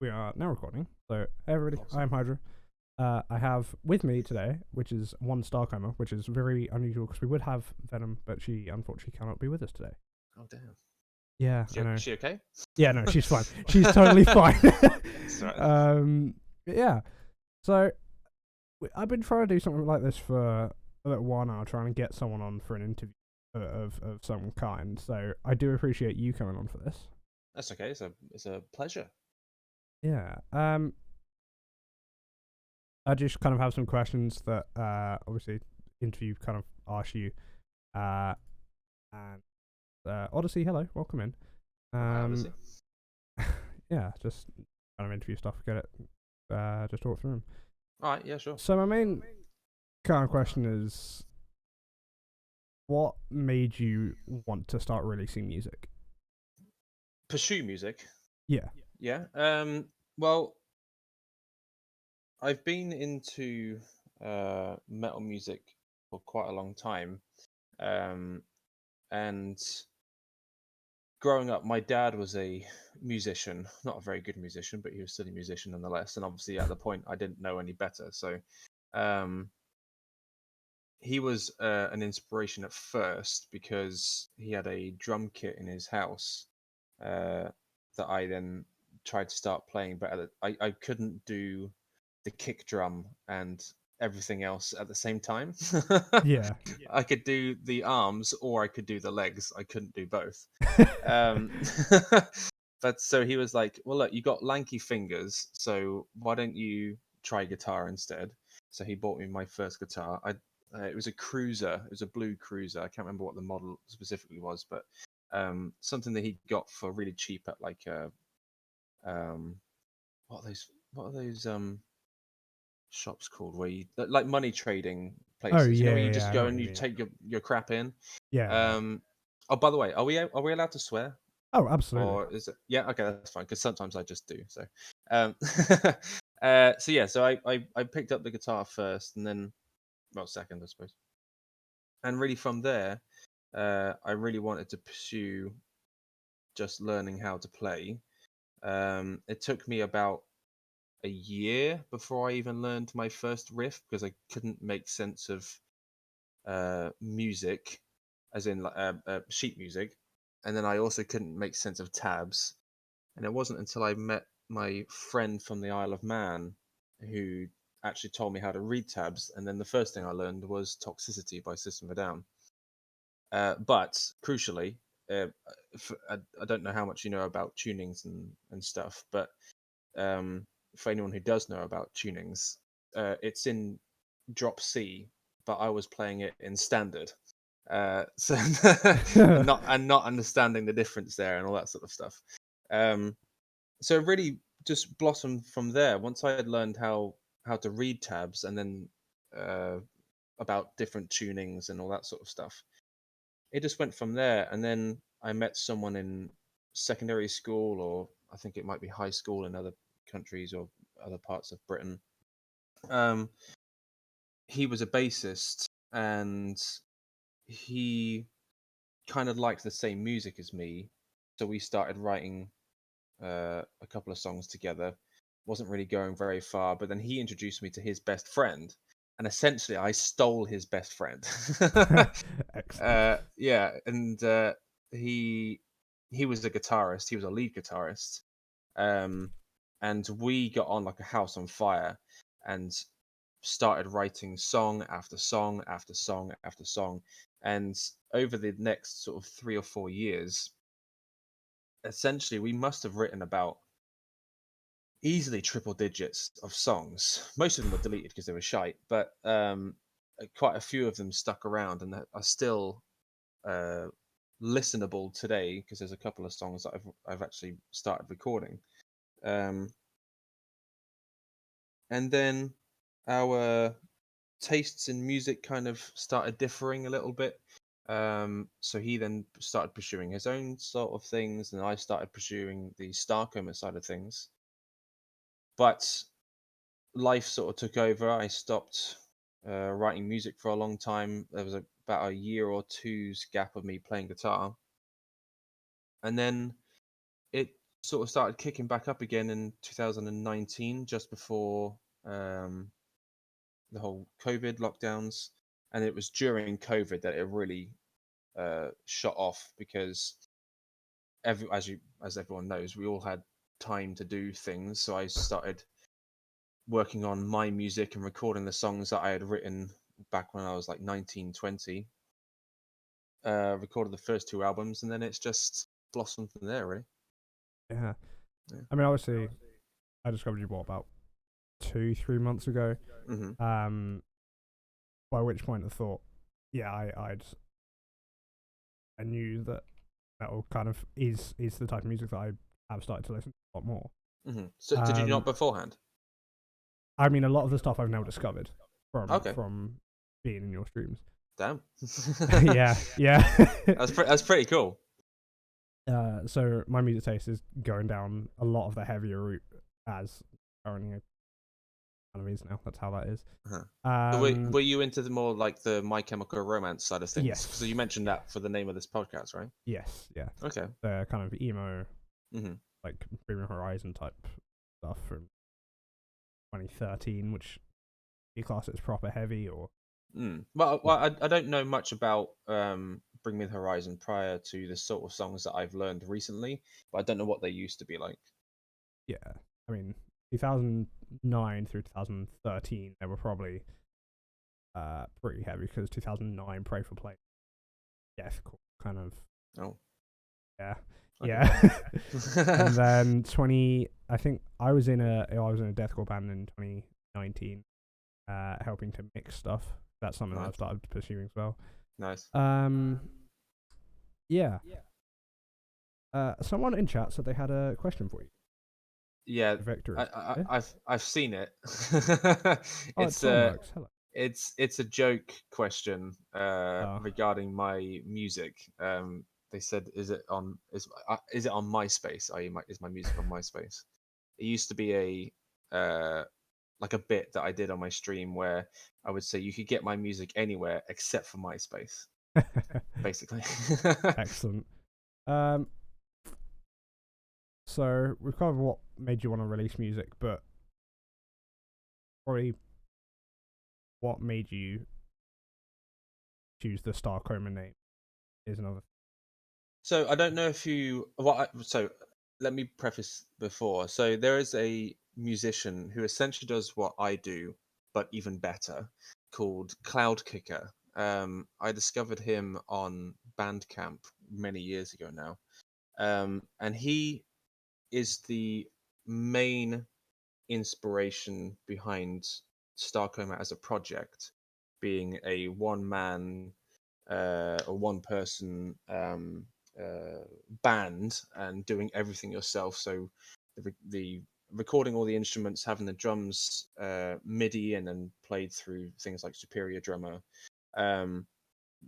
we are now recording. So, hey everybody, Awesome. I'm Hydra. I have with me today, which is one Starcoma, which is very unusual because we would have Venom, but she unfortunately cannot be with us today. Oh damn. Yeah, I know. Is she okay? Yeah, no, she's fine. She's totally fine. That's right. Yeah. So I've been trying to do something like this for a little while now, trying to get someone on for an interview of some kind. So I do appreciate you coming on for this. That's okay. It's a pleasure. Yeah. I just kind of have some questions that obviously interview kind of ask you. And Odyssey, hello, welcome in. Hi, Odyssey. Yeah, just kind of interview stuff, get it, just talk through them. All right. Yeah. Sure. So my main kind of question is, what made you want to start releasing music? Pursue music. Yeah. Yeah. Well, I've been into metal music for quite a long time. And growing up, my dad was a musician, not a very good musician, but he was still a musician nonetheless. And obviously, at the point, I didn't know any better. So, um, he was an inspiration at first because he had a drum kit in his house uh, that I then tried to start playing, but I couldn't do the kick drum and everything else at the same time. Yeah. I could do the arms or I could do the legs. I couldn't do both. Um, but so he was like, "Well, look, you got lanky fingers, so why don't you try guitar instead?" So he bought me my first guitar. It was a Cruiser. It was a blue Cruiser. I can't remember what the model specifically was, but something that he got for really cheap at like um, what are those shops called where you like money trading Oh places? You know, yeah, where you yeah, just yeah, I know go what and you you mean. take your crap in. Yeah, yeah. Oh, by the way, are we allowed to swear? Oh, absolutely. Or is it? Yeah, okay, that's fine. Because sometimes I just do. So, um, so yeah, so I picked up the guitar first, and then well, second, I suppose. And really from there, I really wanted to pursue just learning how to play. It took me about a year before I even learned my first riff because I couldn't make sense of music, as in sheet music, and then I also couldn't make sense of tabs. And it wasn't until I met my friend from the Isle of Man who actually told me how to read tabs. And then the first thing I learned was Toxicity by System of a Down. But crucially, uh, I don't know how much you know about tunings and stuff, but for anyone who does know about tunings, it's in drop C, but I was playing it in standard. So and not understanding the difference there and all that sort of stuff. Um, so it really just blossomed from there. Once I had learned how to read tabs and then uh, about different tunings and all that sort of stuff, it just went from there. And then I met someone in secondary school, or I think it might be high school in other countries or other parts of Britain. Um, he was a bassist, and he kind of liked the same music as me, so we started writing a couple of songs together. Wasn't really going very far, but then he introduced me to his best friend, and essentially I stole his best friend. Excellent. Yeah, and he he was a guitarist. He was a lead guitarist, um, and we got on like a house on fire, and started writing song after song after song after song. And over the next sort of 3 or 4 years, essentially we must have written about easily triple digits of songs. Most of them were deleted because they were shite, but quite a few of them stuck around and are still uh, listenable today because there's a couple of songs that I've actually started recording. Um, and then our tastes in music kind of started differing a little bit. So he then started pursuing his own sort of things, and I started pursuing the Starcoma side of things. But life sort of took over. I stopped writing music for a long time. There was about a year or two's gap of me playing guitar, and then it sort of started kicking back up again in 2019, just before the whole COVID lockdowns, and it was during COVID that it really shot off because as everyone knows, we all had time to do things. So I started working on my music and recording the songs that I had written back when I was like 19, 20. Recorded the first two albums, and then it's just blossomed from there, really. Yeah. Yeah. I mean, obviously, I discovered you about 2-3 months ago. Mm-hmm. By which point I thought, yeah, I knew that metal kind of is the type of music that I have started to listen to a lot more. Mm-hmm. So did you not beforehand? I mean, a lot of the stuff I've now discovered Okay. from being in your streams. Damn. Yeah. That's pretty cool. So my music taste is going down a lot of the heavier route, as currently kind of is now. That's how that is. Uh-huh. So were you into the more like the My Chemical Romance side of things? Yes. So you mentioned that for the name of this podcast, right? Yes. Yeah. Okay. The kind of emo, Mm-hmm. like Premium Horizon type stuff from 2013, which you class as proper heavy or. Well, I don't know much about Bring Me the Horizon prior to the sort of songs that I've learned recently, but I don't know what they used to be like. Yeah, I mean, 2009 through 2013, they were probably pretty heavy because 2009 Pray for Play, deathcore kind of. Oh, Yeah, okay. yeah. And then I think I was in a deathcore band in 2019, helping to mix stuff. That's something that Nice. I've started pursuing as well. Nice. Yeah. Someone in chat said they had a question for you. Yeah, Victor, I've seen it. oh, it's Sunworks. Hello. It's a joke question Oh. regarding my music. They said, is it on MySpace? Is my music on MySpace? It used to be like a bit that I did on my stream where I would say you could get my music anywhere except for MySpace, basically. Excellent. So we've covered what made you want to release music, but probably what made you choose the Starcoma name is another. So I don't know if you. So let me preface before. So there is a musician who essentially does what I do, but even better, called Cloud Kicker. I discovered him on Bandcamp many years ago now, and he is the main inspiration behind Starcoma as a project, being a one man or one person band and doing everything yourself. So the recording all the instruments, having the drums MIDI and then played through things like Superior Drummer,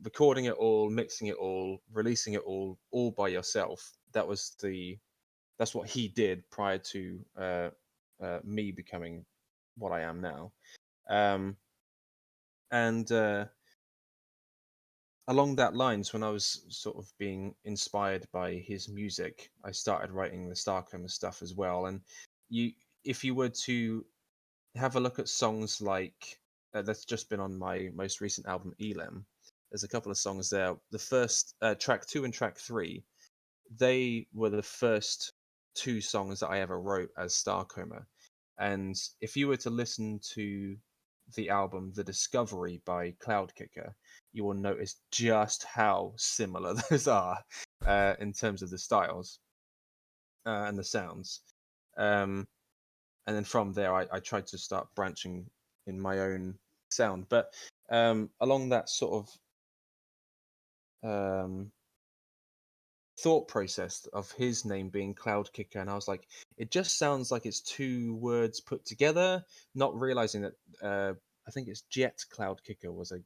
recording it all, mixing it all, releasing it all by yourself. That's what he did prior to me becoming what I am now. And along that lines, when I was sort of being inspired by his music, I started writing the Starcoma stuff as well. And you, if you were to have a look at songs like that's just been on my most recent album, Elam, there's a couple of songs there. The first track 2 and track 3, they were the first two songs that I ever wrote as Starcoma. And if you were to listen to the album The Discovery by Cloudkicker, you will notice just how similar those are in terms of the styles and the sounds. And then from there, I tried to start branching in my own sound. But along that sort of thought process of his name being Cloud Kicker, and I was like, it just sounds like it's two words put together, not realizing that I think it's Jet Cloud Kicker was a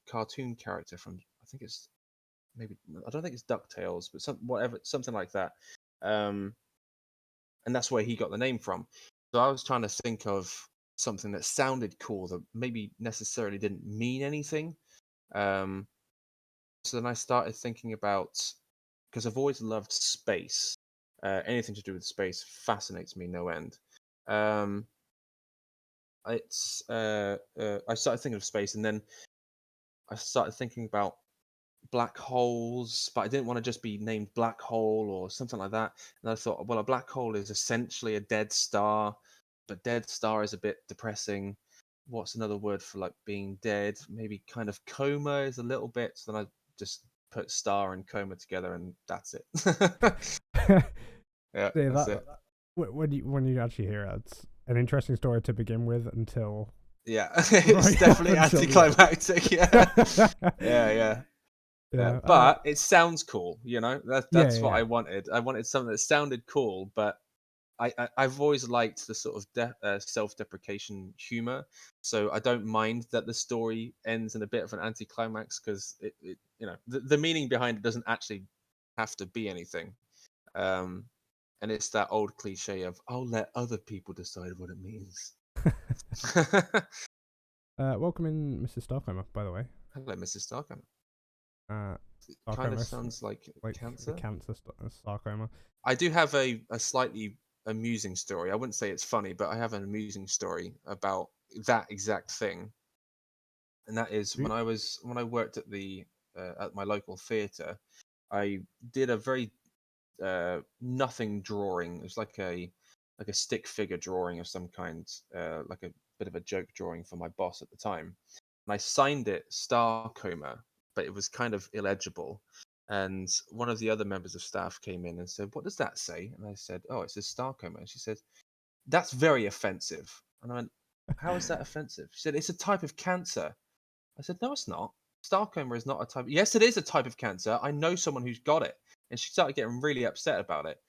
cartoon character from, I think it's maybe, I don't think it's DuckTales, but something like that. And that's where he got the name from. So I was trying to think of something that sounded cool that maybe necessarily didn't mean anything. So then I started thinking about, because I've always loved space, Anything to do with space fascinates me no end. Um, I started thinking of space, and then I started thinking about black holes, but I didn't want to just be named black hole or something like that. And I thought, well, a black hole is essentially a dead star, but dead star is a bit depressing. What's another word for like being dead? Maybe kind of coma is a little bit. So then I just put star and coma together, and that's it. Yeah, See that's that it. when you actually hear it, it's an interesting story to begin with until Yeah, it's right up definitely until the anticlimactic. Yeah, end. yeah, yeah. Yeah, Yeah. but it sounds cool, you know. Yeah. That's Yeah. what I Yeah. wanted. I wanted something that sounded cool, but I've always liked the sort of self-deprecation humor, so I don't mind that the story ends in a bit of an anticlimax because it you know the meaning behind it doesn't actually have to be anything. Um, and it's that old cliche of I'll let other people decide what it means. Welcome in, Mrs. Starcoma, by the way. Hello, Mrs. Starkham. Uh, Kind of Sarcoma, sounds like like the cancer. cancer sarcoma. I do have a slightly amusing story. I wouldn't say it's funny, but I have an amusing story about that exact thing. And that is You- when I worked at my local theatre, I did a very nothing drawing. It was like a stick figure drawing of some kind, like a bit of a joke drawing for my boss at the time. And I signed it Starcoma, but it was kind of illegible. And one of the other members of staff came in and said, "What does that say?" And I said, "Oh, it says Starcoma." And she said, "That's very offensive." And I went, "How is that offensive?" She said, "It's a type of cancer." I said, "No, it's not. Sarcoma is not a type. Yes, it is a type of cancer. I know someone who's got it." And she started getting really upset about it.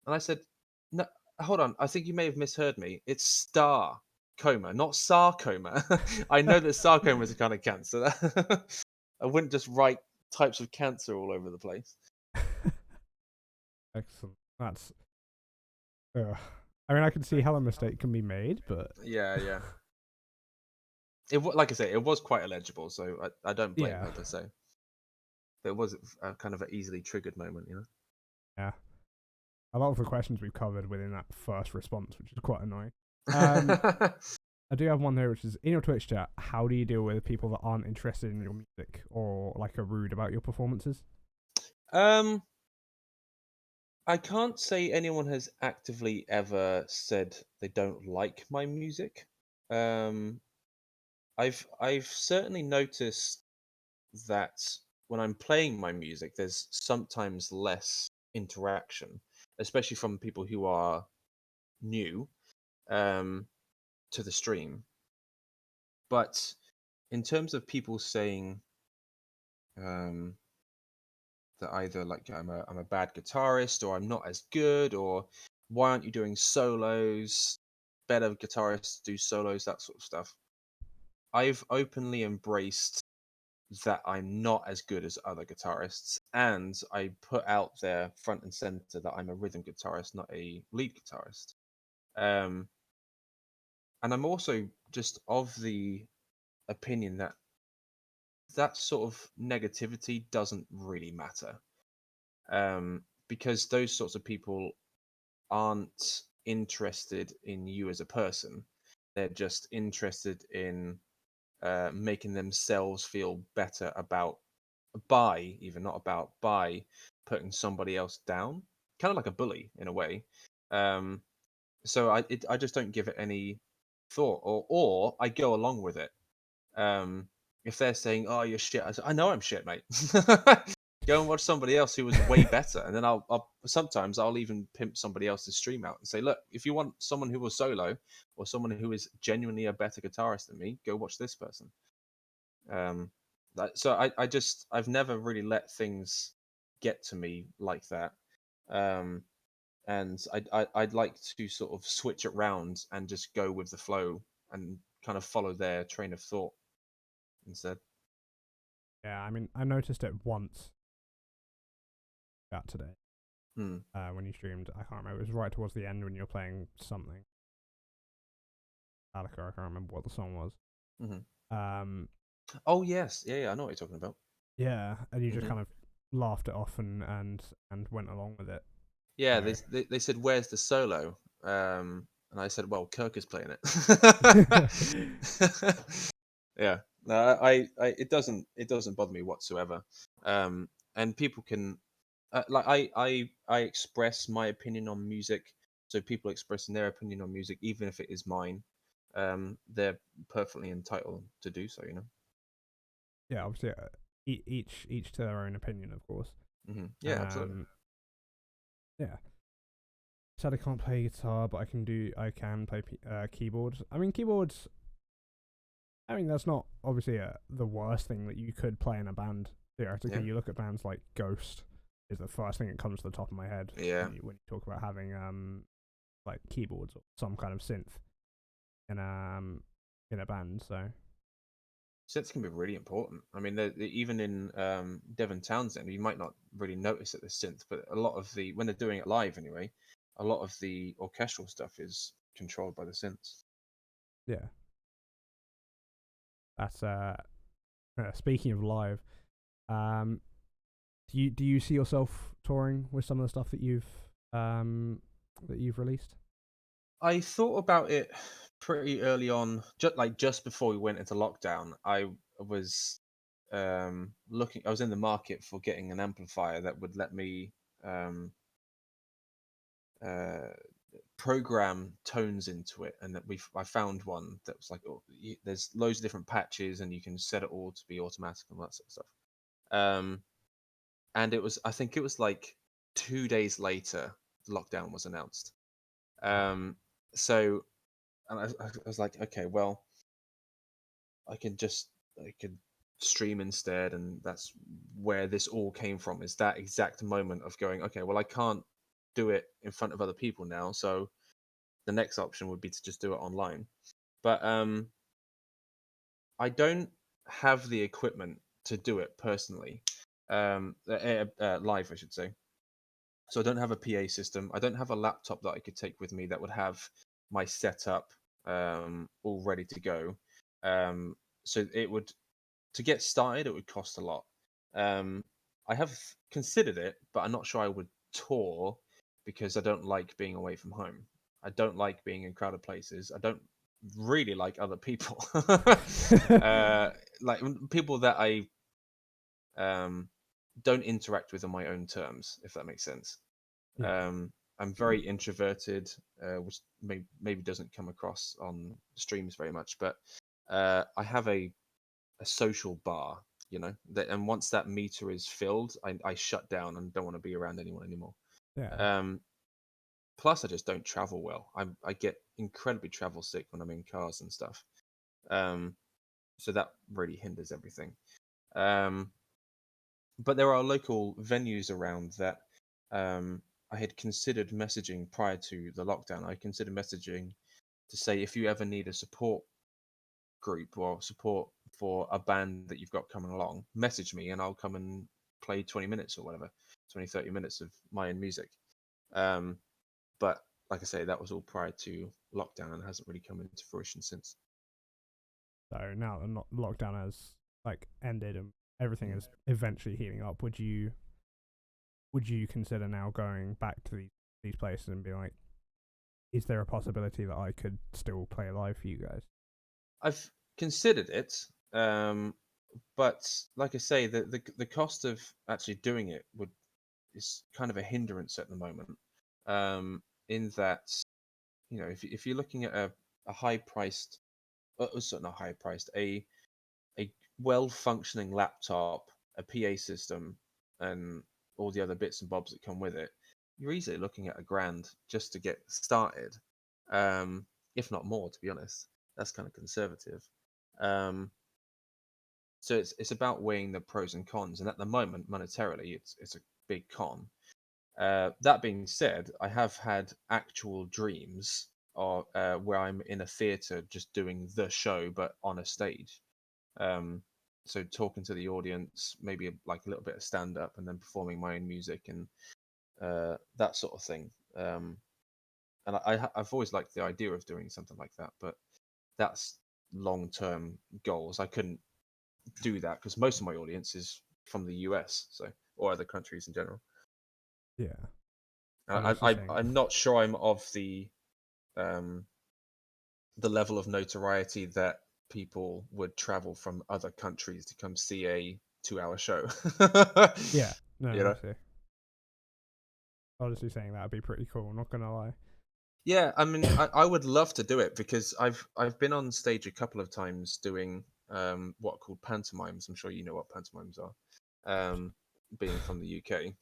And I said, "No, hold on. I think you may have misheard me. It's star coma, not sarcoma. I know that sarcoma is a kind of cancer. I wouldn't just write types of cancer all over the place." Excellent. That's. I mean, I can see how a mistake can be made, but Yeah, yeah. Like I say, it was quite illegible, so I don't blame yeah, her per se. But it was a kind of an easily triggered moment, you yeah. A lot of the questions we've covered within that first response, which is quite annoying. know. I do have one there, which is in your Twitch chat. How do you deal with people that aren't interested in your music or like are rude about your performances? um, I can't say anyone has actively ever said they don't like my music. Um, I've certainly noticed that when I'm playing my music, there's sometimes less interaction, especially from people who are new um, to the stream. But in terms of people saying um, that either like I'm a bad guitarist or I'm not as good or why aren't you doing solos? Better guitarists do solos, that sort of stuff. I've openly embraced that I'm not as good as other guitarists, and I put out there front and center that I'm a rhythm guitarist, not a lead guitarist. Um, and I'm also just of the opinion that that sort of negativity doesn't really matter, because those sorts of people aren't interested in you as a person. They're just interested in making themselves feel better about even not about by putting somebody else down, kind of like a bully in a way. Um, so I just don't give it any thought, or I go along with it. Um, if they're saying, "Oh, you're shit," I know I'm shit, mate. Go and watch somebody else who was way better, and then I'll sometimes I'll even pimp somebody else's stream out and say, "Look, if you want someone who was solo or someone who is genuinely a better guitarist than me, go watch this person." Um, so I've never really let things get to me like that. Um, and I'd like to sort of switch it round and just go with the flow and kind of follow their train of thought instead. Yeah, I mean, I noticed it once that today Hmm. when you streamed. I can't remember. It was right towards the end when you were playing something. Alaka, I can't remember what the song was. Hmm. Um, Oh yes, yeah, yeah, I know what you're talking about. yeah, and you just Hmm. kind of laughed it off and went along with it. Yeah, So they said, "Where's the solo?" And I said, "Well, Kirk is playing it." Yeah, no, it doesn't bother me whatsoever. And people can like I express my opinion on music, so people expressing their opinion on music, even if it is mine, they're perfectly entitled to do so. yeah, obviously, each to their own opinion, of course. Yeah, absolutely. Um, yeah. Said I can't play guitar, but I can play keyboards. I mean, keyboards. I mean, that's not obviously the worst thing that you could play in a band. Yeah, Theoretically, you look at bands like Ghost is the first thing that comes to the top of my head yeah. when you talk about having like keyboards or some kind of synth in in a band. So Synths can be really important. I mean, even in Devon Townsend, you might not really notice that there's synth, but a lot of the when they're doing it live anyway, a lot of the orchestral stuff is controlled by the synths. yeah, that's speaking of live. Um, do you see yourself touring with some of the stuff that you've released? I thought about it pretty early on, just before we went into lockdown. I was looking. I was in the market for getting an amplifier that would let me um, uh, program tones into it, and that I found one that was like, oh, there's loads of different patches, and you can set it all to be automatic and that sort of stuff. Um, and I think it was like 2 days later, the lockdown was announced. Wow. Um, so and I was like, okay, well, I could stream instead, and that's where this all came from. Is that exact moment of going, okay, well, I can't do it in front of other people now, so the next option would be to just do it online. But I don't have the equipment to do it personally, live, I should say. So I don't have a PA system. I don't have a laptop that I could take with me that would have my setup all ready to go. So it would to get started, it would cost a lot. Um, I have considered it, but I'm not sure I would tour because I don't like being away from home. I don't like being in crowded places. I don't really like other people, uh, like people that I um, don't interact with on my own terms, if that makes sense. Yeah. Um, I'm very introverted, which maybe doesn't come across on streams very much, but I have a social bar, and once that meter is filled, I shut down and don't want to be around anyone anymore. Yeah. Um, Plus, I just don't travel well. I get incredibly travel sick when I'm in cars and stuff. Um, so that really hinders everything. Um, but there are local venues around that um, I had considered messaging prior to the lockdown. I considered messaging to say if you ever need a support group or support for a band that you've got coming along, message me and I'll come and play 20 minutes or whatever, 20, 30 minutes of my own music. Um, but like I say, that was all prior to lockdown and hasn't really come into fruition since. So now the lockdown has like ended and everything Mm. is eventually heating up, would you consider now going back to these places and be like, is there a possibility that I could still play live for you guys? I've considered it, but like I say, the cost of actually doing it would is kind of a hindrance at the moment. In that, if you're looking at a high priced, sorry, not high priced, a well functioning laptop, a PA system, and all the other bits and bobs that come with it, you're easily looking at $1,000 just to get started, um, if not more, to be honest. That's kind of conservative. Um, so it's about weighing the pros and cons, and at the moment, monetarily, it's a big con. That being said, I have had actual dreams or where I'm in a theater just doing the show, but on a stage. Um, so talking to the audience, maybe like a little bit of stand up, and then performing my own music and that sort of thing. And I've always liked the idea of doing something like that, but that's long term goals. I couldn't do that because most of my audience is from the US, so or other countries in general. Yeah. honestly saying, I'm not sure I'm of um the level of notoriety that people would travel from other countries to come see a 2 hour show. yeah, no, You know? honestly saying that would be pretty cool. Not gonna lie. Yeah, I mean, I would love to do it because I've been on stage a couple of times doing what are called pantomimes. I'm sure you know what pantomimes are, being from the UK.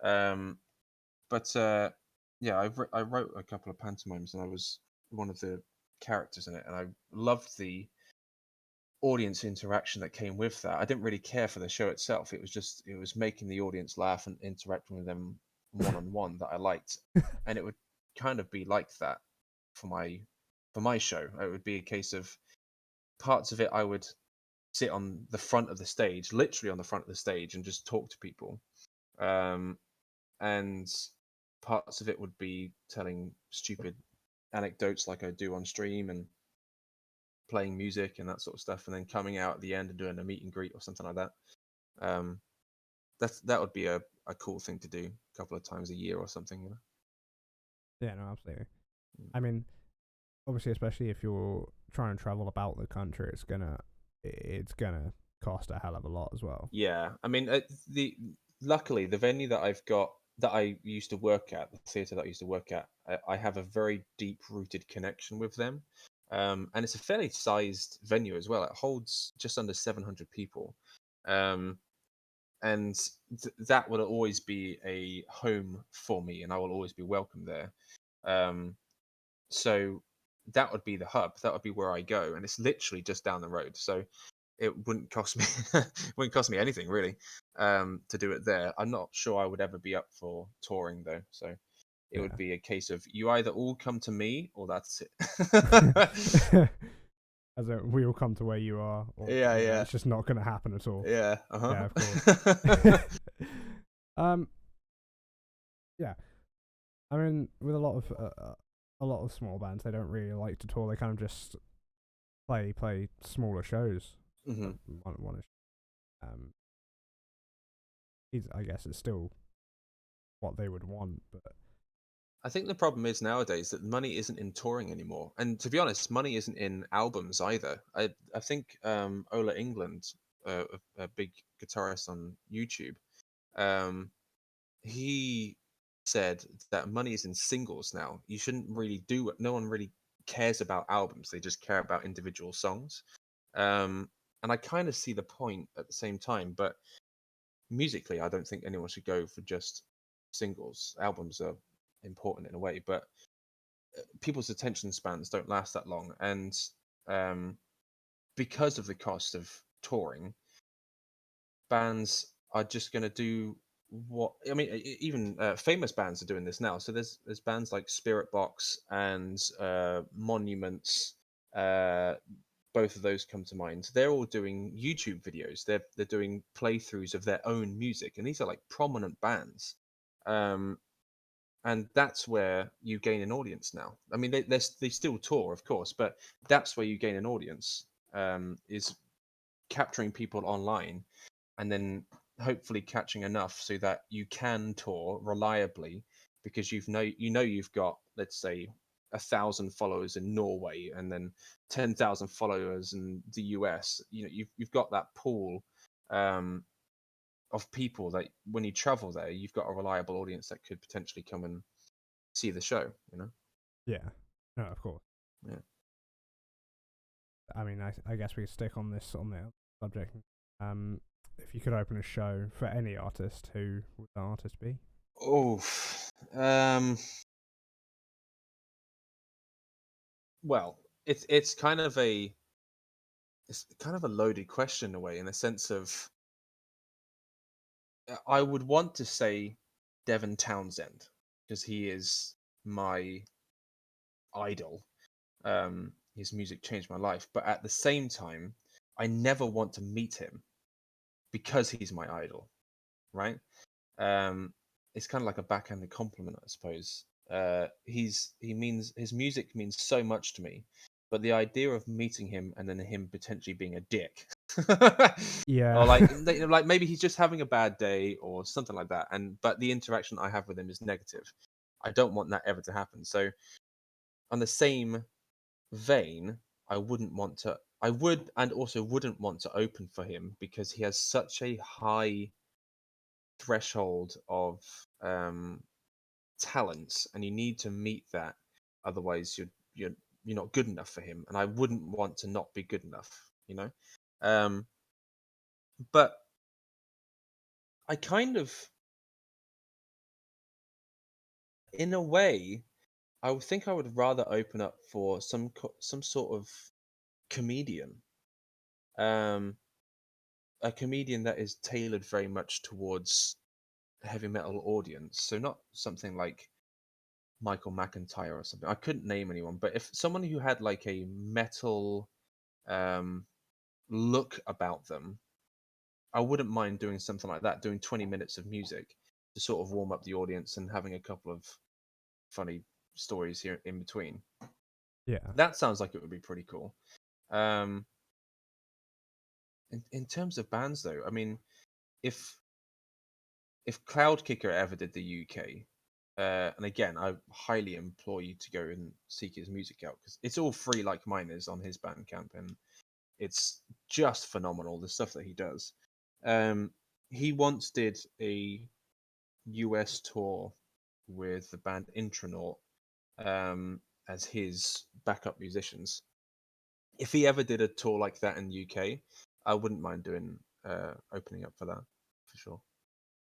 Um, but yeah, I wrote a couple of pantomimes and I was one of the characters in it, and I loved the audience interaction that came with that. I didn't really care for the show itself. It was making the audience laugh and interacting with them one on one that I liked, and it would kind of be like that for my show. It would be a case of parts of it I would sit on the front of the stage, literally on the front of the stage, and just talk to people. Um, and parts of it would be telling stupid anecdotes like I do on stream and playing music and that sort of stuff, and then coming out at the end and doing a meet and greet or something like that. Um, that would be a cool thing to do a couple of times a year or something. You know? Yeah, no, absolutely. Mm. I mean, obviously, especially if you're trying to travel about the country, it's gonna cost a hell of a lot as well. Yeah, I mean, the luckily the venue that I've got that I used to work at, the theatre that I used to work at, I have a very deep rooted connection with them, and it's a fairly sized venue as well. It holds just under 700 people, um, and that will always be a home for me, and I will always be welcome there. Um, so that would be the hub. That would be where I go, and it's literally just down the road. So it wouldn't cost me wouldn't cost me anything really to do it there. I'm not sure I would ever be up for touring though. So it would Yeah. be a case of you either all come to me or that's it. As a, we all come to where you are, or Yeah, yeah, yeah, it's just not gonna happen at all. yeah. Yeah, of course. Uh-huh. um, yeah. I mean, with a lot of small bands, they don't really like to tour. They kind of just play smaller shows. Hmm. One um, I guess it's still what they would want, but I think the problem is nowadays that money isn't in touring anymore, and to be honest, money isn't in albums either. I think Ola England, a big guitarist on YouTube, um, he said that money is in singles now. You shouldn't really do it. No one really cares about albums. They just care about individual songs. Um, and I kind of see the point at the same time, but musically, I don't think anyone should go for just singles. Albums are important in a way, but people's attention spans don't last that long, and um, because of the cost of touring, bands are just going to do what I mean. Even famous bands are doing this now. So there's bands like Spirit Box and Monuments. Uh, both of those come to mind. They're all doing YouTube videos. They're doing playthroughs of their own music, and these are like prominent bands. Um, and that's where you gain an audience now. I mean, they still tour, of course, but that's where you gain an audience. Is capturing people online and then hopefully catching enough so that you can tour reliably because you've got, let's say, 1,000 followers in Norway and then 10,000 followers in the US. You know, you've got that pool um, of people that when you travel there, you've got a reliable audience that could potentially come and see the show. You know, yeah, no, of course. yeah. I mean, I guess we stick on the subject. Um, if you could open a show for any artist, who would the artist be? Oh, um, well, it's kind of a loaded question in a way, in the sense of I would want to say Devon Townsend because he is my idol. His music changed my life, but at the same time, I never want to meet him because he's my idol, right? Um, it's kind of like a backhanded compliment, I suppose. His music means so much to me, but the idea of meeting him and then him potentially being a dick, or Yeah, like maybe he's just having a bad day or something like that, and but the interaction I have with him is negative. I don't want that ever to happen. So on the same vein, I would and also wouldn't want to open for him because he has such a high threshold of um, talents, and you need to meet that. Otherwise, you're you're not good enough for him, and I wouldn't want to not be good enough. You know, um, but I kind of, in a way, I would think I would rather open up for some sort of comedian, um, a comedian that is tailored very much towards a heavy metal audience. So not something like Michael McIntyre or something. I couldn't name anyone, but if someone who had like a metal um, look about them, I wouldn't mind doing something like that, doing 20 minutes of music to sort of warm up the audience and having a couple of funny stories here in between. Yeah. That sounds like it would be pretty cool. Um, in terms of bands, though, I mean, if Cloud Kicker ever did the UK, and again, I highly implore you to go and seek his music out because it's all free, like mine is on his Bandcamp, and it's just phenomenal the stuff that he does. Um, he once did a US tour with the band Intronaut as his backup musicians. If he ever did a tour like that in UK, I wouldn't mind doing opening up for that for sure.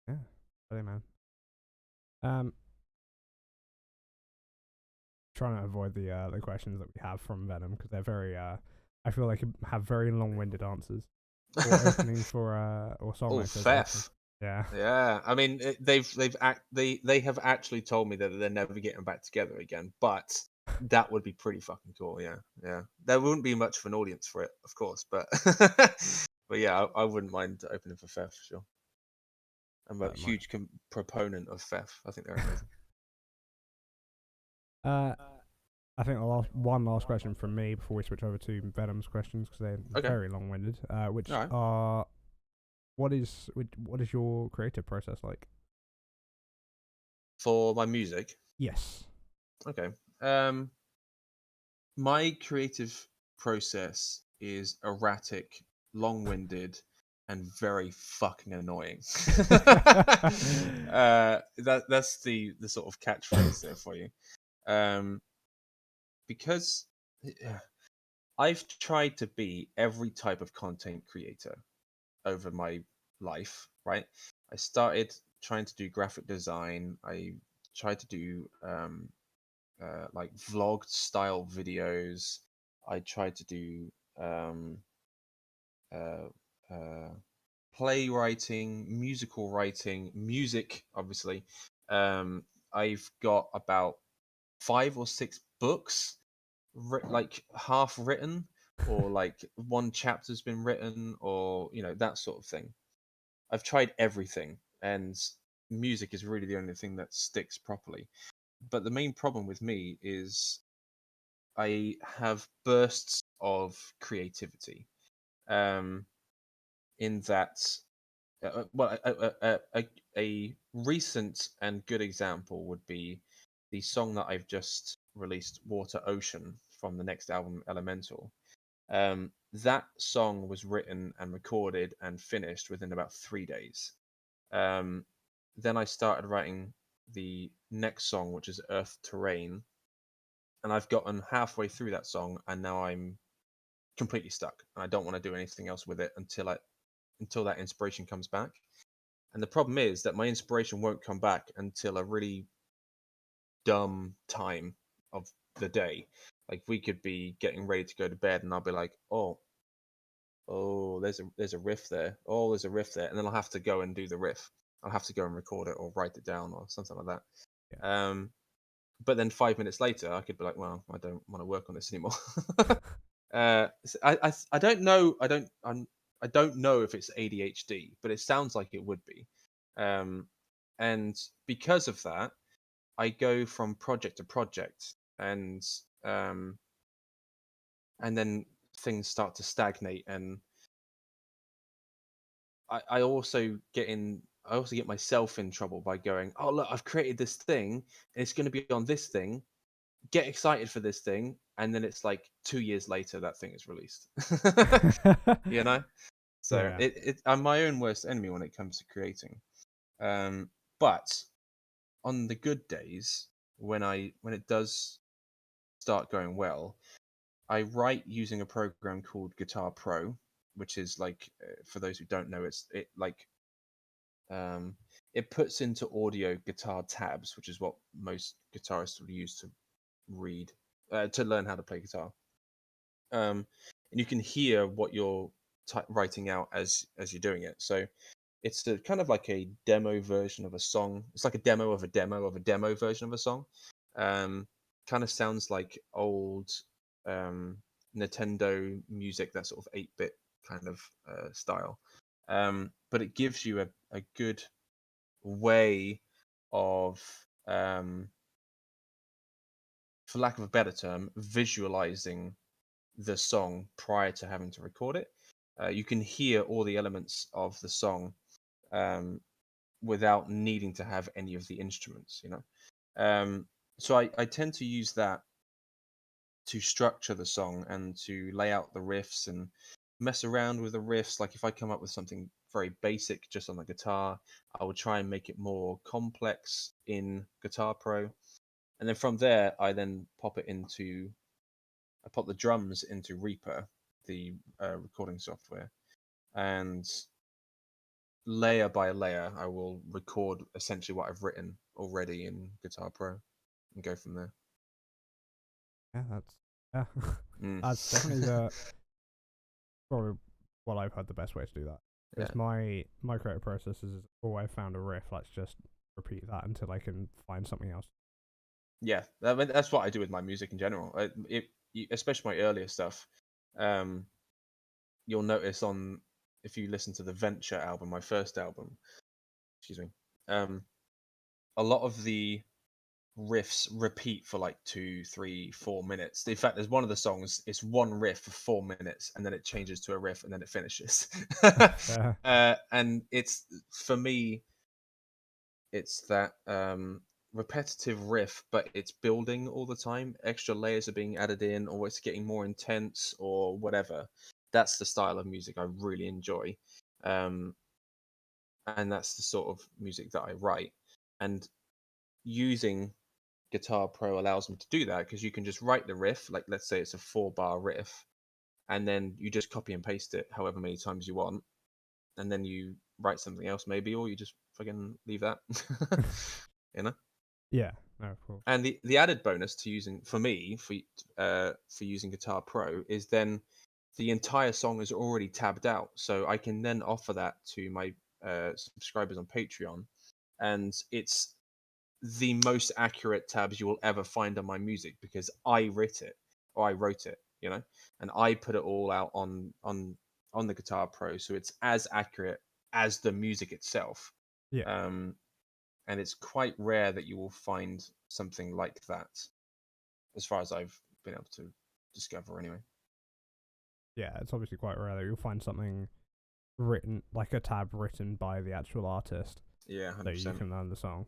Yeah. Hey, man. Um, trying to avoid the questions that we have from Venom because they're very I feel like have very long-winded answers or opening for or Oh, songwriters opening. Fef. Yeah. Yeah, I mean they have actually told me that they're never getting back together again, but that would be pretty fucking cool. Yeah, yeah. There wouldn't be much of an audience for it, of course, but but yeah, I wouldn't mind opening for Fef for sure. I'm a My, huge proponent of Fef. I think they're amazing. uh, I think one last question from me before we switch over to Venom's questions because they're Okay, very long-winded. all Which right. are what is your creative process like? For my music, Yes. okay. Um, my creative process is erratic, long-winded, and very fucking annoying. That's the sort of catchphrase there for you. Um, because I've tried to be every type of content creator over my life. Right, I started trying to do graphic design. I tried to do like vlog style videos. I tried to do uh, uh, playwriting, musical writing, music, obviously. I've got about 5 or 6 books, like half written, or like one chapter's been written, or that sort of thing. I've tried everything, and music is really the only thing that sticks properly. But the main problem with me is I have bursts of creativity. Um, in that, well, a recent and good example would be the song that I've just released, "Water Ocean," from the next album, Elemental. That song was written and recorded and finished within about 3 days. Um, then I started writing the next song, which is Earth Terrain, and I've gotten halfway through that song, and now I'm completely stuck, and I don't want to do anything else with it until that inspiration comes back. And the problem is that my inspiration won't come back until a really dumb time of the day. Like we could be getting ready to go to bed, and I'll be like, oh, there's a riff there. Oh, there's a riff there, and then I'll have to go and do the riff. I'll have to go and record it or write it down or something like Yeah. that. But then 5 minutes later, I could be like, well, I don't want to work on this anymore. I don't know. I don't know if it's ADHD, but it sounds like it would be. Um, and because of that, I go from project to project, um, and then things start to stagnate, and I also get in. I also get myself in trouble by going, "Oh look, I've created this thing, and it's going to be on this thing. Get excited for this thing," and then it's like 2 years later that thing is released. You know, so Yeah. I'm my own worst enemy when it comes to creating. But on the good days, when it does start going well, I write using a program called Guitar Pro, which is like for those who don't know, um, it puts into audio guitar tabs, which is what most guitarists would use to read to learn how to play guitar. And you can hear what you're writing out as you're doing it. So it's kind of like a demo version of a song. It's like a demo of a demo of a demo version of a song. Um, Kind of sounds like old um, Nintendo music, that sort of 8-bit kind of style. But it gives you a good way of, for lack of a better term, visualizing the song prior to having to record it. You can hear all the elements of the song um, without needing to have any of the instruments, you know. So I tend to use that to structure the song and to lay out the riffs and mess around with the riffs. Like if I come up with something very basic just on the guitar, I would try and make it more complex in Guitar Pro. And then from there, I then I pop the drums into Reaper, the recording software, and layer by layer, I will record essentially what I've written already in Guitar Pro and go from there. Yeah, yeah. Mm. That's definitely the probably what I've heard the best way to do that. Yeah, Because my creative process is, oh, I found a riff. Let's just repeat that until I can find something else. yeah. I mean, that's what I do with my music in general. Especially my earlier stuff. Um, you'll notice on if you listen to the Venture album, my first album, excuse me, um, a lot of the riffs repeat for like 2, 3, 4 minutes. In fact, there's one of the songs, it's one riff for 4 minutes and then it changes to a riff and then it finishes. Fair. And it's, for me, it's that repetitive riff, but it's building all the time. Extra layers are being added in, or it's getting more intense, or whatever. That's the style of music I really enjoy. Um, and that's the sort of music that I write. And using Guitar Pro allows me to do that because you can just write the riff, like let's say it's a 4-bar riff, and then you just copy and paste it however many times you want, and then you write something else maybe, or you just fucking leave that, you know. Yeah, no, of course. And the added bonus to using for me for using Guitar Pro is then the entire song is already tabbed out, so I can then offer that to my subscribers on Patreon, and it's the most accurate tabs you will ever find on my music because I wrote it, you know, and I put it all out on the Guitar Pro, so it's as accurate as the music itself. Yeah, Um, and it's quite rare that you will find something like that, as far as I've been able to discover, anyway. yeah. It's obviously quite rare that you'll find something written like a tab written by the actual artist Yeah, that you 100%. can learn the song.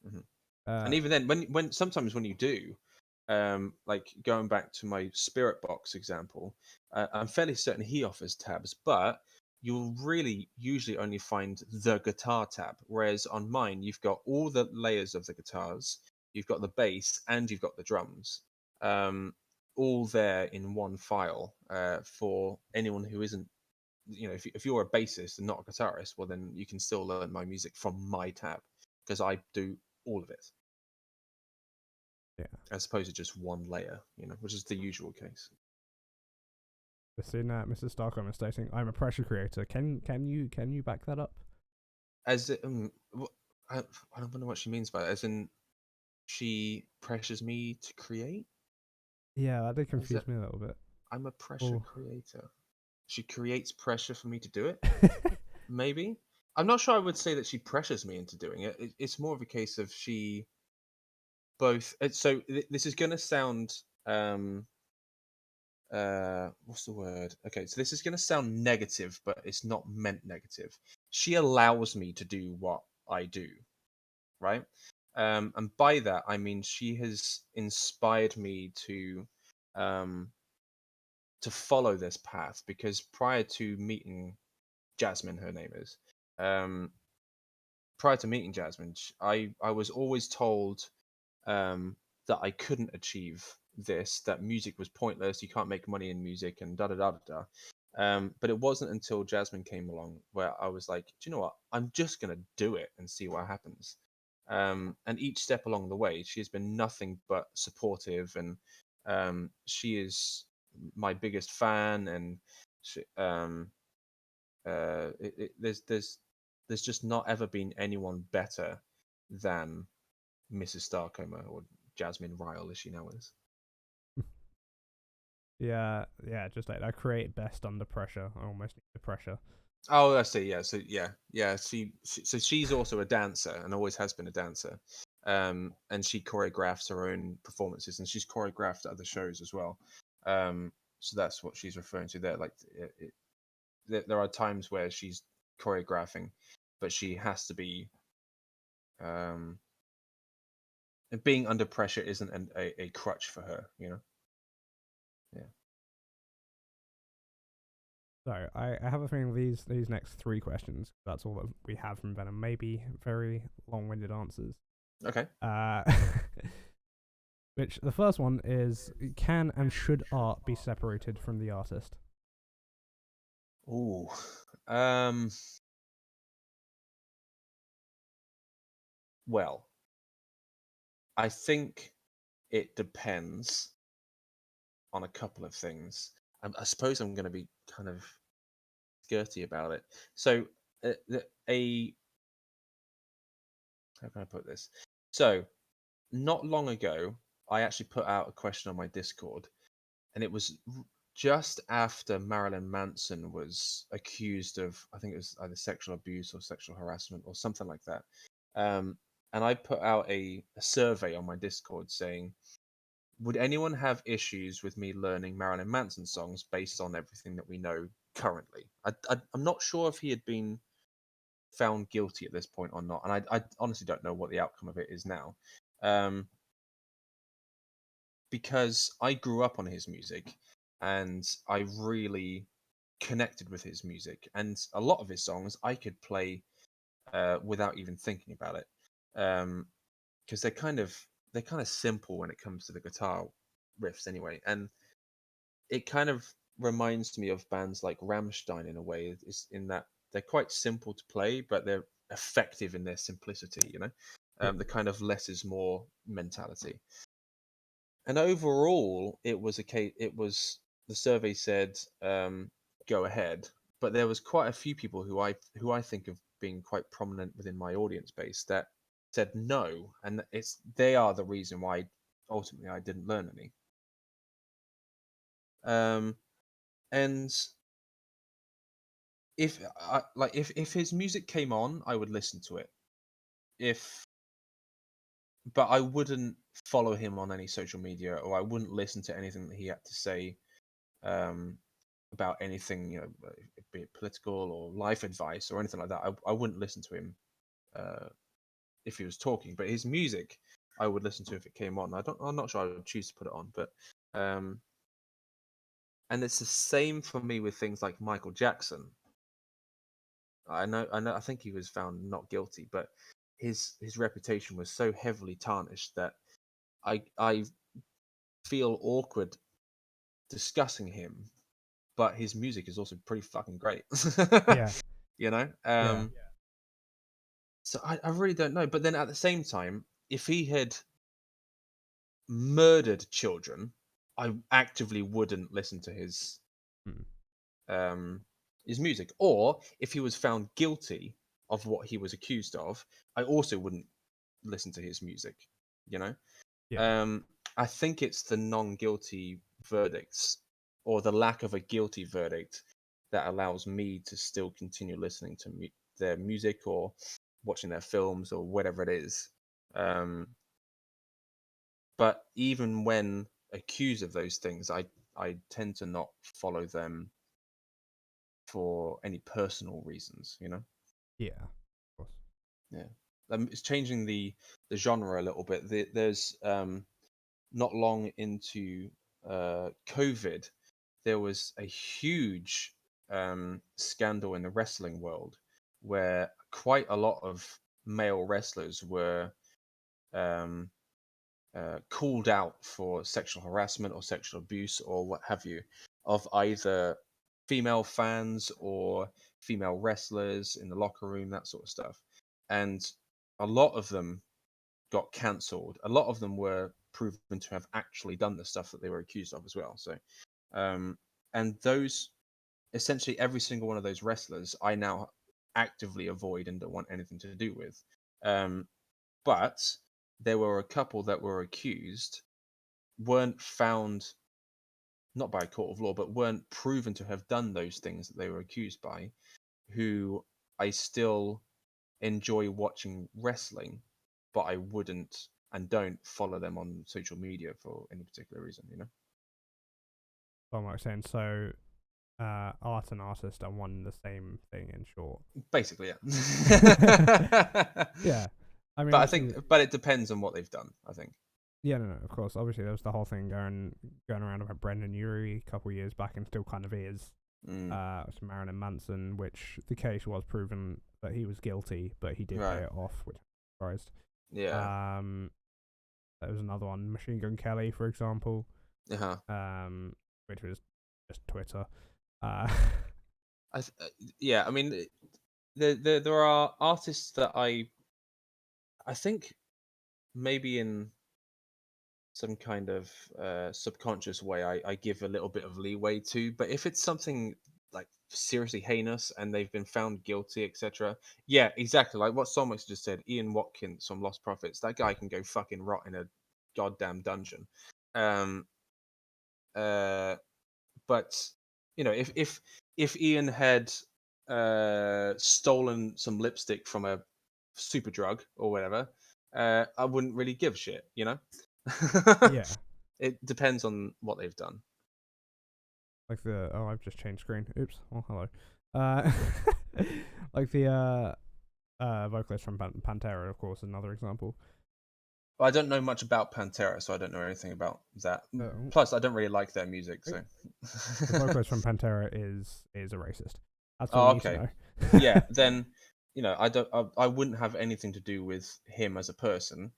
Hmm. Uh, And even then, when sometimes when you do, like going back to my Spirit Box example, I'm fairly certain he offers tabs, but you'll really usually only find the guitar tab. Whereas on mine, you've got all the layers of the guitars, you've got the bass, and you've got the drums, um, all there in one file. For anyone who isn't, if you're a bassist and not a guitarist, well, then you can still learn my music from my tab because I do all of it yeah. as opposed to just one layer, which is the usual case. Mr. Starcoma stating, "I'm a pressure creator." Can you back that up? As I don't know what she means by that. As in, she pressures me to create. Yeah, that did Is that confuse me a little bit. I'm a pressure Oh. creator? She creates pressure for me to do it. Maybe I'm not sure. I would say that she pressures me into doing it. It's more of a case of she both. This is going to sound what's the word? Okay, so this is going to sound negative, but it's not meant negative. She allows me to do what I do, right? And by that I mean she has inspired me um, to follow this path, because prior to meeting Jasmine, her name is, um, prior to meeting Jasmine, I was always told that I couldn't achieve this, that music was pointless, you can't make money in music, and da da da da da. But it wasn't until Jasmine came along where I was like, do you know what? I'm just gonna do it and see what happens. And each step along the way, she has been nothing but supportive, and she is my biggest fan. And she, there's just not ever been anyone better than Mrs. Starcoma, or Jasmine Ryle as she now is. Yeah, yeah, just like that. Create best under pressure. I almost need the pressure. Oh, I see. Yeah. So yeah. So she's also a dancer and always has been a dancer. And she choreographs her own performances, and she's choreographed other shows as well. So that's what she's referring to there. Like, there are times where she's choreographing, but she has to be. Um, Being under pressure isn't a crutch for her, you know. Yeah. So I have a feeling these next three questions, that's all that we have from Venom, may be very long-winded answers. Okay. Uh, which the first one is: can and should art be separated from the artist? Ooh. Um. Well, I think it depends on a couple of things. I suppose I'm going to be kind of skirty about it. So, a how can I put this? So, not long ago, I actually put out a question on my Discord, and it was just after Marilyn Manson was accused of, I think it was either sexual abuse or sexual harassment or something like that. Um, and I put out a survey on my Discord saying, would anyone have issues with me learning Marilyn Manson songs based on everything that we know currently? I'm not sure if he had been found guilty at this point or not, and I honestly don't know what the outcome of it is now, um, because I grew up on his music, and I really connected with his music, and a lot of his songs I could play without even thinking about it, because they're kind of simple when it comes to the guitar riffs anyway, and it kind of reminds me of bands like Rammstein in a way, is in that they're quite simple to play, but they're effective in their simplicity. Yeah, The kind of less is more mentality. And overall, it was a case. It was the survey said go ahead, but there was quite a few people who I think of being quite prominent within my audience base that said no, and they are the reason why ultimately I didn't learn any. Um, and if his music came on, I would listen to it. If But I wouldn't follow him on any social media, or I wouldn't listen to anything that he had to say um, about anything, be it political or life advice or anything like that. I wouldn't listen to him uh, if he was talking. But his music, I would listen to if it came on. I'm not sure I would choose to put it on, but um, and it's the same for me with things like Michael Jackson. I think he was found not guilty, but his reputation was so heavily tarnished that I feel awkward discussing him, but his music is also pretty fucking great. yeah, you know? yeah. So I really don't know. But then at the same time, if he had murdered children, I actively wouldn't listen to Hmm. um his music. Or if he was found guilty of what he was accused of, I also wouldn't listen to his music. You know? Yeah, Um, I think it's the non-guilty verdicts, or the lack of a guilty verdict, that allows me to still continue listening to their music, or watching their films, or whatever it is. Um, but even when accused of those things, I tend to not follow them for any personal reasons. yeah, of course. Yeah, it's changing the genre a little bit. There's not long into COVID, there was a huge scandal in the wrestling world where quite a lot of male wrestlers were um, called out for sexual harassment or sexual abuse or what have you of either female fans or female wrestlers in the locker room, that sort of stuff. And a lot of them got cancelled. A lot of them were proven to have actually done the stuff that they were accused of as well. So, um, and those essentially every single one of those wrestlers, I now actively avoid and don't want anything to do with. Um, but there were a couple that were accused, weren't found not by a court of law, but weren't proven to have done those things that they were accused by, who I still enjoy watching wrestling, but I wouldn't and don't follow them on social media for any particular reason, you know? So I'm like saying, so art and artist are one and the same thing in short. Basically, yeah. Yeah, I mean, But I obviously, think, but it depends on what they've done, I think. yeah, no, of course. Obviously, there was the whole thing going around about Brendan Urie a couple of years back, and still kind of is. Mm, To Marilyn Manson, which the case was proven that he was guilty, but he did pay right. it off, which I'm surprised. Yeah. There was another one, Machine Gun Kelly, for example, Uh-huh. which was just Twitter. Uh, Yeah, I mean, there are artists that I think maybe in some kind of subconscious way I give a little bit of leeway to, but if it's something like seriously heinous and they've been found guilty, etc., yeah, exactly like what Somex just said. Ian Watkins from Lost Prophets, that guy can go fucking rot in a goddamn dungeon. um uh but you know, if Ian had stolen some lipstick from a super drug or whatever, I wouldn't really give a shit, you know. yeah, It depends on what they've done. like I've just changed screen. Oops. Oh, hello. Uh, like the vocalist from Pantera, of course, another example. Well, I don't know much about Pantera, so I don't know anything about that. Oh, Plus, I don't really like their music, wait. so. The vocalist from Pantera is a racist. That's all Oh, you need to okay. know. Yeah, then I don't. I wouldn't have anything to do with him as a person,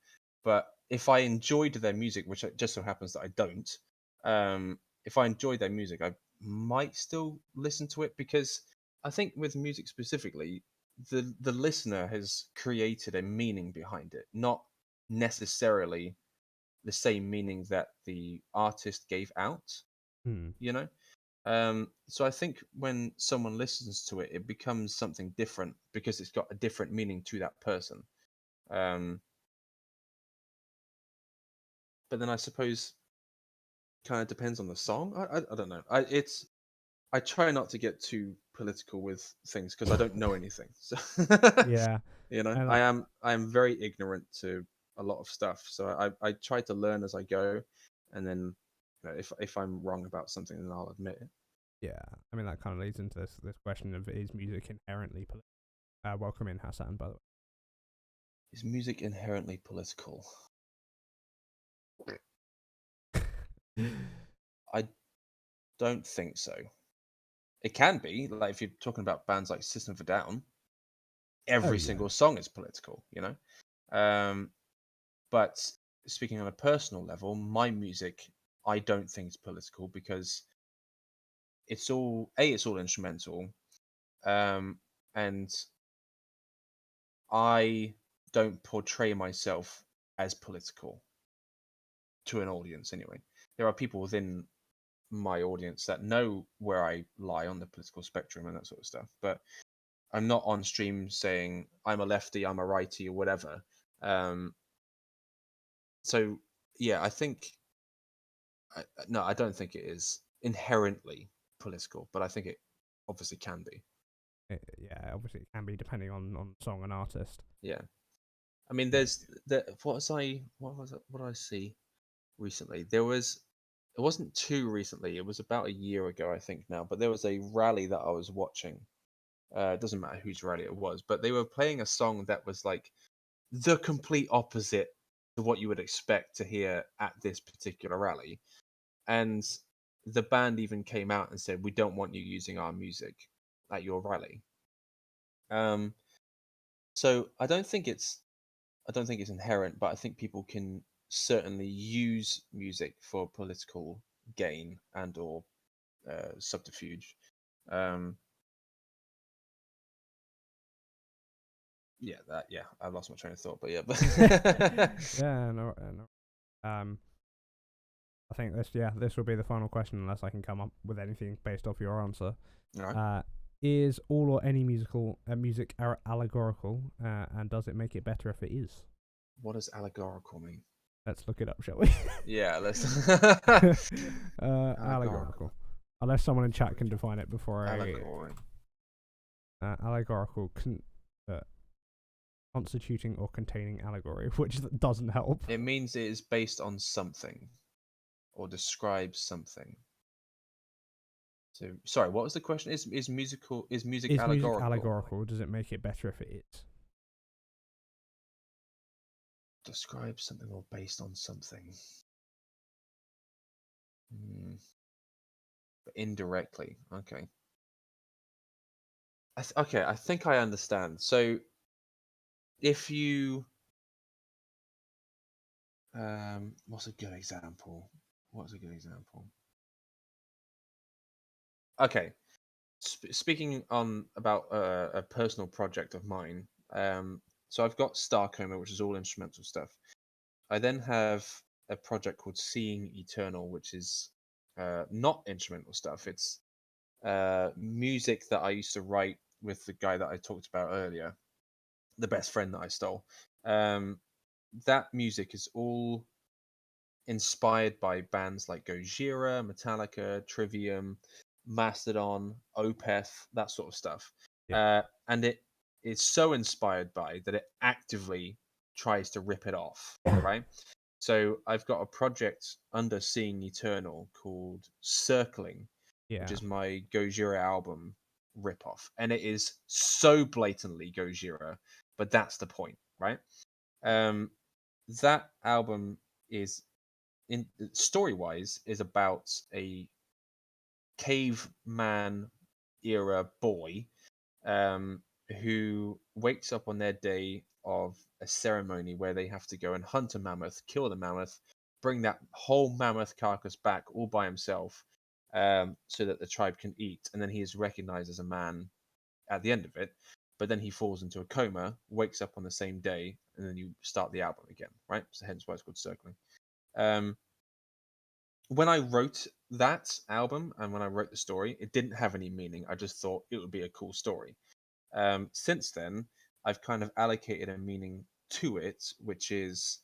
but if I enjoyed their music, which it just so happens that I don't, if I enjoyed their music, I might still listen to it because I think with music specifically, the listener has created a meaning behind it, not necessarily the same meaning that the artist gave out. Hmm. You know. So I think when someone listens to it, it becomes something different because it's got a different meaning to that person. Um, but then I suppose kind of depends on the song. I don't know. I try not to get too political with things because I don't know anything. So Yeah, and I am very ignorant to a lot of stuff. So I try to learn as I go, and then if I'm wrong about something, then I'll admit it. yeah, I mean that kind of leads into this question of is music inherently political? Welcome in Hassan, by the Is music inherently political? way. I don't think so. It can be, like if you're talking about bands like System of a Down, Oh every yeah. single song is political, you know. Um, but speaking on a personal level, my music I don't think is political because it's all instrumental, um, and I don't portray myself as political to an audience anyway. There are people within my audience that know where I lie on the political spectrum and that sort of stuff, but I'm not on stream saying I'm a lefty, I'm a righty, or whatever. Um, so yeah, I think no, I don't think it is inherently political, but I think it obviously can be. Yeah, obviously it can be depending on song and artist. Yeah, I mean, Yeah. what did I see recently? It wasn't too recently. It was about a year ago, I think now. But there was a rally that I was watching It doesn't matter whose rally it was, but they were playing a song that was like the complete opposite to what you would expect to hear at this particular rally. And the band even came out and said, "We don't want you using our music at your rally." Um, so I don't think it's inherent, but I think people can certainly use music for political gain and or subterfuge. Um, yeah, I lost my train of thought, but yeah, Yeah, no, no. I think this will be the final question, unless I can come up with anything based off your answer. all right. Uh, is all or any music allegorical, and does it make it better if it is? What does allegorical mean? Let's look it up, shall we? Yeah, let's allegorical. Allegorical. Unless someone in chat can define it before I. Allegory. Allegorical, constituting or containing allegory, which doesn't help. It means it is based on something or describes something. So, sorry, what was the question? Is music Is music allegorical? allegorical? Does it make it better if it is? Describe something or based on something. But indirectly. Okay. Okay, I think I understand. So, if you, what's a good example? What's a good example? Okay, speaking on about a personal project of mine. So I've got Starcoma, which is all instrumental stuff. I then have a project called Seeing Eternal, which is not instrumental stuff. It's music that I used to write with the guy that I talked about earlier, the best friend that I stole. That music is all inspired by bands like Gojira, Metallica, Trivium, Mastodon, Opeth, that sort of stuff. Yeah. And it is so inspired by that it actively tries to rip it off, right? So I've got a project under Seeing Eternal called Circling, which Yeah. is my Gojira album ripoff. And it is so blatantly Gojira, but that's the point, right? Um, that album is in story wise is about a caveman era boy um, who wakes up on their day of a ceremony where they have to go and hunt a mammoth, kill the mammoth, bring that whole mammoth carcass back all by himself, so that the tribe can eat, and then he is recognized as a man at the end of it. But then he falls into a coma, wakes up on the same day, and then you start the album again, right? So hence why it's called Circling. Um, when I wrote that album and when I wrote the story, it didn't have any meaning. I just thought it would be a cool story. Since then, I've kind of allocated a meaning to it, which is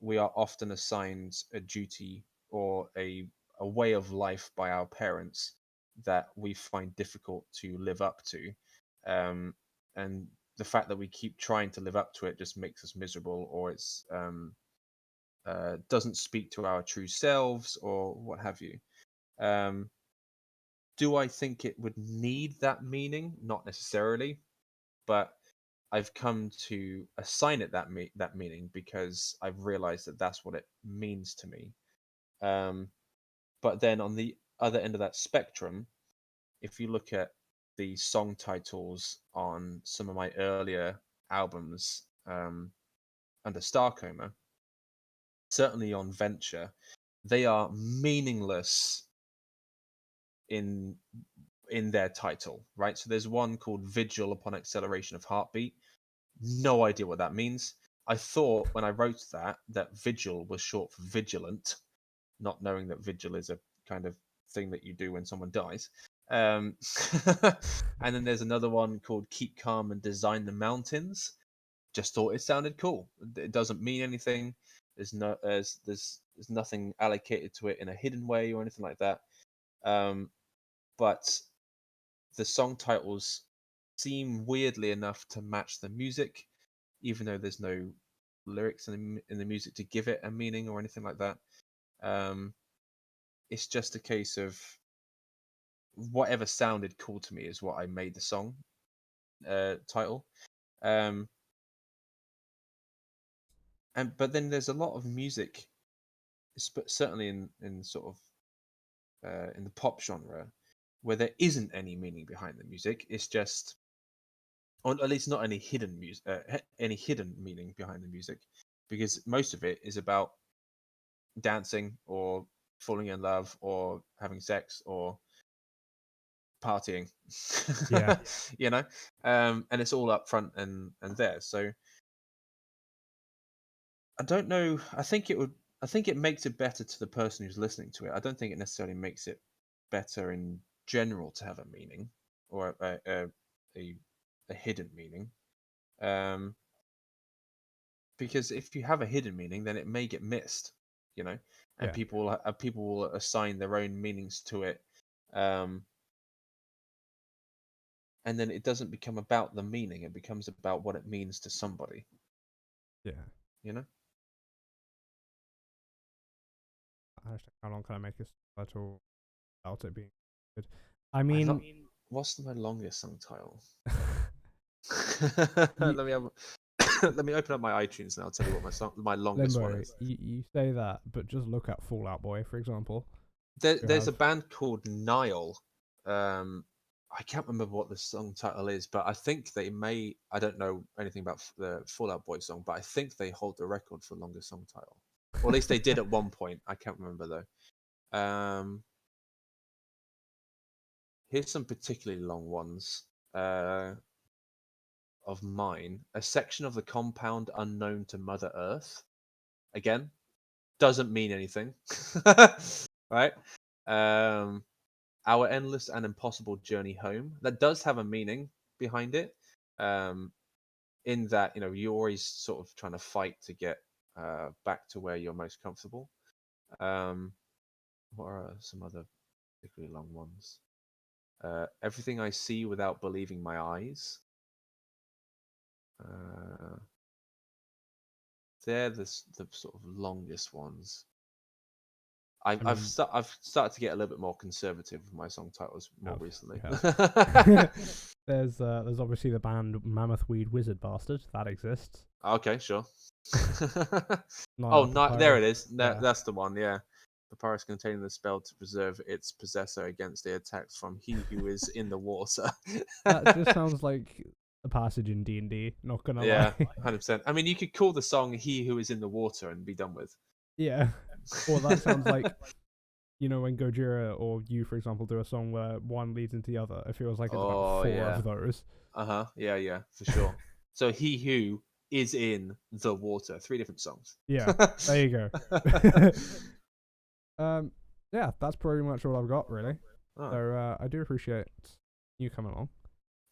we are often assigned a duty or a way of life by our parents that we find difficult to live up to. And the fact that we keep trying to live up to it just makes us miserable, or it's doesn't speak to our true selves or what have you. Um, do I think it would need that meaning? Not necessarily, but I've come to assign it that meaning because I've realized that that's what it means to me. Um, but then on the other end of that spectrum, if you look at the song titles on some of my earlier albums under Starcoma, certainly on Venture, they are meaningless in their title, right? So there's one called Vigil upon acceleration of heartbeat. No idea what that means. I thought when I wrote that vigil was short for vigilant, not knowing that vigil is a kind of thing that you do when someone dies. Um, and then there's another one called Keep Calm and Design the Mountains. Just thought it sounded cool. It doesn't mean anything. There's nothing allocated to it in a hidden way or anything like that. But the song titles seem weirdly enough to match the music, even though there's no lyrics in the music to give it a meaning or anything like that. It's just a case of whatever sounded cool to me is what I made the song title. Um, but then there's a lot of music, certainly in sort of in the pop genre, where there isn't any meaning behind the music. It's just, or at least not any hidden music, any hidden meaning behind the music, because most of it is about dancing or falling in love or having sex or partying. Yeah, You know, and it's all up front and there. So I don't know. I think it makes it better to the person who's listening to it. I don't think it necessarily makes it better in general to have a meaning or a, a hidden meaning. Um, because if you have a hidden meaning, then it may get missed, you know, and yeah, people will assign their own meanings to it, um, and then it doesn't become about the meaning; it becomes about what it means to somebody, yeah. you know. Hashtag how long can I make this title without it being good? I I mean, not What's my longest song title? you, Let me have. Let me open up my iTunes and I'll tell you what my longest one Limbo, is. you say that, but just look at Fallout Boy, for example. You There's have a band called Nile. Um, I can't remember what the song title is, but I think they may. I don't know anything about the Fallout Boy song, but I think they hold the record for longest song title, or at least they did at one point. I can't remember though. Here's some particularly long ones of mine. A section of the compound unknown to Mother Earth. Again, doesn't mean anything, right? Um, our endless and impossible journey home. That does have a meaning behind it. Um, in that, you know, you're always sort of trying to fight to get back to where you're most comfortable. Um, what are some other particularly long ones? Everything I see without believing my eyes. Uh, they're the sort of longest ones. I mean, I've started to get a little bit more conservative with my song titles more you recently. have. There's obviously the band Mammoth Weed Wizard Bastard that exists. Okay, sure. Oh, Nile no, there Papyrus. it is. Yeah, That's the one. Yeah, papyrus containing the spell to preserve its possessor against the attacks from he who is in the water. that just sounds like a passage in D&D. Not gonna lie. Yeah, 100%. I mean, you could call the song "He Who Is in the Water" and be done with. Yeah, or that sounds like, you know, when Gojira or you, for example, do a song where one leads into the other. It feels like it's about Oh four yeah. of those. Uh-huh. Yeah, yeah, for sure. So he who is in the water. Three different songs. Yeah, there you go. um, yeah, that's pretty much all I've got really. Oh, So I do appreciate you coming along.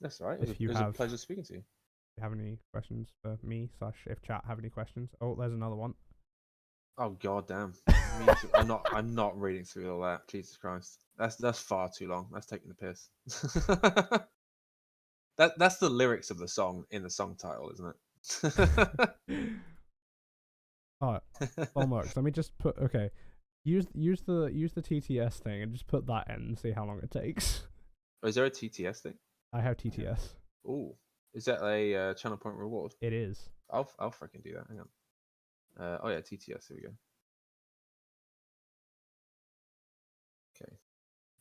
that's all right. If It you was a have pleasure speaking to you. any questions for me, slash if chat have any questions. Oh, there's another one. Oh god damn. I'm not reading through all that. Jesus Christ. That's far too long. That's taking the piss. That's the lyrics of the song in the song title, isn't Alright, it? Bombworks. Let me just put okay. Use the TTS thing and just put that in and see how long it takes. Oh, is there a TTS thing? I have TTS. Ooh. Is that a channel point reward? It is. I'll freaking do that. Hang on. Oh yeah, TTS. Here we go. Okay.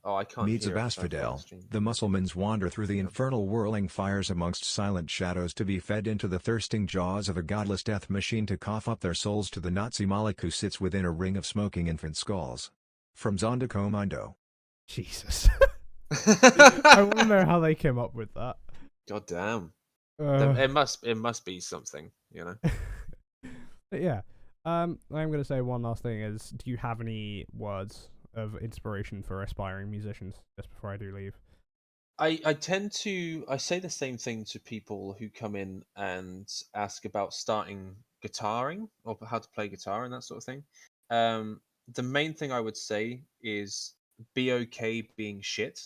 Oh, I can't Meads of hear it because I've got the Asphodel, stream. the Mussulmans wander through the Hang on. infernal whirling fires amongst silent shadows to be fed into the thirsting jaws of a godless death machine to cough up their souls to the Nazi Moloch who sits within a ring of smoking infant skulls. From Zonda Commando. Jesus. I want to know how they came up with that. God damn. Uh, It must be something, you know. but yeah. I'm gonna say one last thing is, do you have any words of inspiration for aspiring musicians just before I do leave? I tend to I say the same thing to people who come in and ask about starting guitaring or how to play guitar and that sort of thing. The main thing I would say is be okay being shit.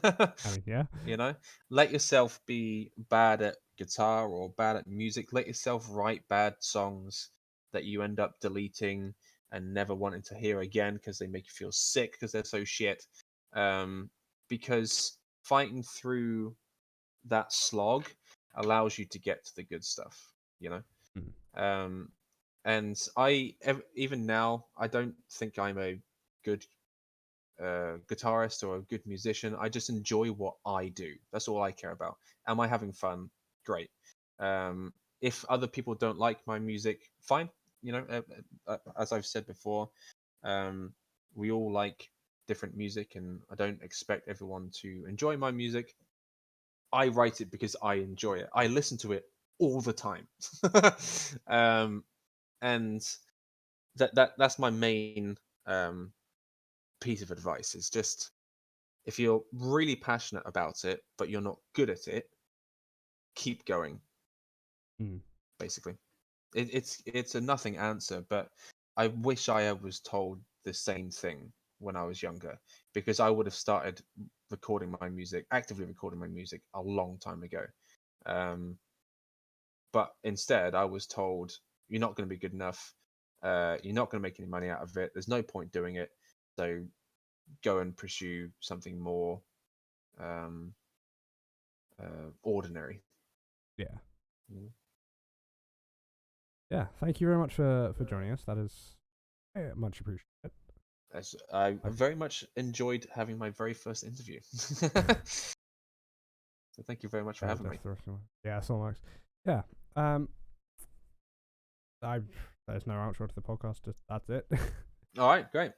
I mean, yeah. You know, let yourself be bad at guitar or bad at music. Let yourself write bad songs that you end up deleting and never wanting to hear again because they make you feel sick because they're so shit. because fighting through that slog allows you to get to the good stuff, you know. And even now, I don't think I'm a good guitarist or a good musician. I just enjoy what I do. That's all I care about. Am I having fun? Great. If other people don't like my music, fine. You know, as I've said before, we all like different music, and I don't expect everyone to enjoy my music. I write it because I enjoy it. I listen to it all the time. And that's my main piece of advice, is just, if you're really passionate about it but you're not good at it, keep going. Basically, it's a nothing answer, but I wish I was told the same thing when I was younger, because I would have started actively recording my music a long time ago. But instead, I was told, you're not going to be good enough. You're not going to make any money out of it. There's no point doing it. So go and pursue something more ordinary. Yeah. Mm. Yeah. Thank you very much for joining us. That is much appreciated. As I very much enjoyed having my very first interview. So thank you very much for having me. Yeah, so much. Yeah. There's no outro to the podcast. Just that's it. All right, great.